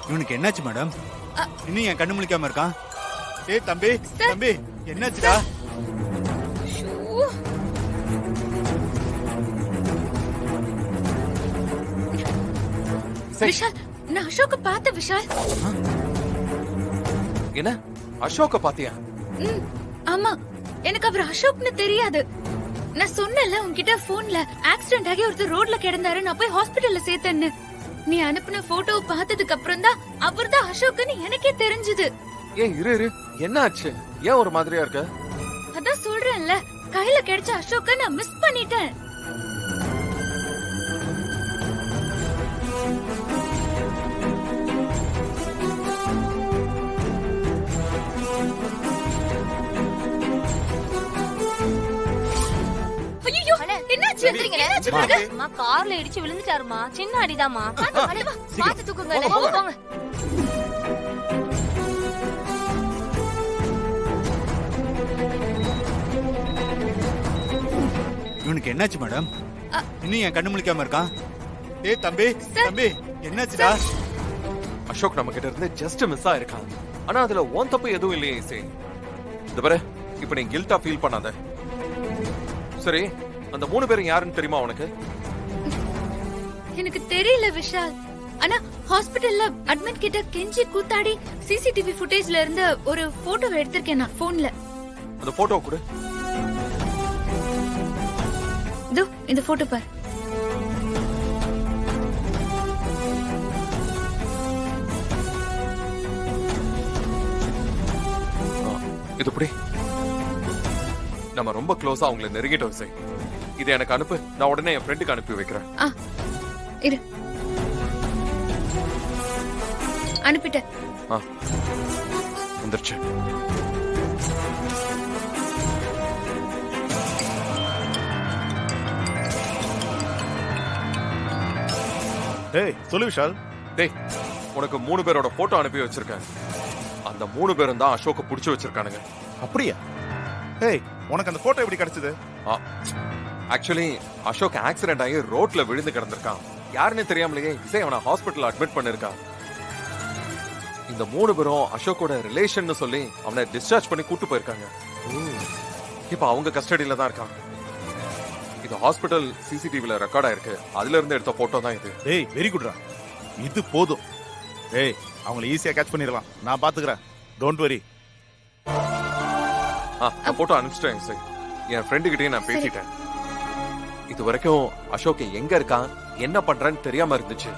இவனுக்கு என்னாச்சு மேடம்? இன்னும் என் கண்ணு முழிக்காம இருக்கான். ஏய் தம்பி தம்பி என்னாச்சுடா? விஷால், நான் அசோக்க பார்த்த விஷால். என்ன அசோக்க பாத்தியா? ஆமா, எனக்கு அவர் அசோக்னு தெரியாது. நான் சொன்னல உன்கிட்ட போன்ல ஆக்சிடென்ட் ஆகி ஒருத்தர் ரோட்ல கிடந்தாரு, நான் போய் ஹாஸ்பிடல்ல சேர்த்தேன்னு. நீ அனுப்புன போட்டோ பார்த்ததுக்கு அப்புறம் தான் அவர்தான் அசோக்னு எனக்கே தெரிஞ்சது. ஏன் இரு என்ன ஆச்சு? ஏன் ஒரு மாதிரியா இருக்க? அதான் சொல்றேன்ல, கையில கிடைச்ச அசோக்க நான் மிஸ் பண்ணிட்டேன். ஐயோ, என்னாச்சு? அம்மா கார்ல இடிச்சு விழுந்துட்டாருமா. சின்ன அடிதாம்மா. பாத்து தூக்குங்க. போங்க. இவனுக்கு என்னாச்சு மேடம்? இன்னும் என் கண்ணு முழிக்காம இருக்கான். ஏய் தம்பி தம்பி என்னாச்சுடா? அசோக் நம்ம கிட்ட இருந்து ஜஸ்ட் மிஸ் ஆயிருக்கான். ஆனா அதுல ஓன் தப்பு எதுவும் இல்லையே இசை. இந்த பாரு, இப்ப நீ கில்ட்டா ஃபீல் பண்ணாத. சரி, அந்த 3 பேரும் யாருன்னு தெரியுமா உனக்கு? எனக்கு தெரியல விஷால். ஆனா ஹாஸ்பிடல்ல அட்மிட் கிட்ட கெஞ்சி கூத்தாடி சிசிடிவி ஃபுட்டேஜ்ல இருந்த ஒரு போட்டோ எடுத்திருக்கேன் நான் போன்ல. அந்த போட்டோ கொடு. இதோ இந்த போட்டோ பார். இது எப்படி? நம்ம ரொம்ப க்ளோஸா அவங்கள நெருங்கிட்டோம் இசை. இதை எனக்கு அனுப்பு, நான் உடனே என் ஃப்ரெண்டுக்கு அனுப்பி வைக்கிறேன். இரு, அனுப்பிட்டேன். வந்துருச்சு. டேய் சொல்லு விஷால். டேய், உனக்கு 3 பேரோட போட்டோ அனுப்பி வச்சிருக்கேன். அந்த 3 பேரும் தான் அசோக்க புடிச்சு வச்சிருக்கானுங்க. அப்படியா? டேய், உனக்கு அந்த போட்டோ எப்படி கிடைச்சது? ஆக்சுவலி அசோக் ஆக்சிடென்ட் ஆகி ரோட்ல விழுந்து கிடந்திருக்கான். யாருன்னு தெரியாமலேயே இசை அவனை ஹாஸ்பிட்டல் அட்மிட் பண்ணிருக்கான். இந்த 3 பேரும் அசோக்கோட ரிலேஷன் சொல்லி அவனை டிஸ்சார்ஜ் பண்ணி கூட்டு போயிருக்காங்க. இப்ப அவங்க கஸ்டடியில தான் இருக்காங்க. இது ஹாஸ்பிட்டல் சிசிடிவில ரெக்கார்ட் ஆயிருக்கு. அதுல இருந்து எடுத்த போட்டோ தான் இது. டேய் வெரி குட்ரா, இது போதும். டேய், அவங்களை ஈஸியா கேட்ச் பண்ணிடலாம். நான் பாத்துக்கிறேன், டோன்ட் வரி. போட்டோ அனுப்பிச்சிட்டேன் இசை. என் ஃப்ரெண்டு கிட்டே நான் பேசிட்டேன். இது வரைக்கும் அசோக் எங்க இருக்கான், என்ன பண்றான்னு தெரியாம இருந்துச்சு.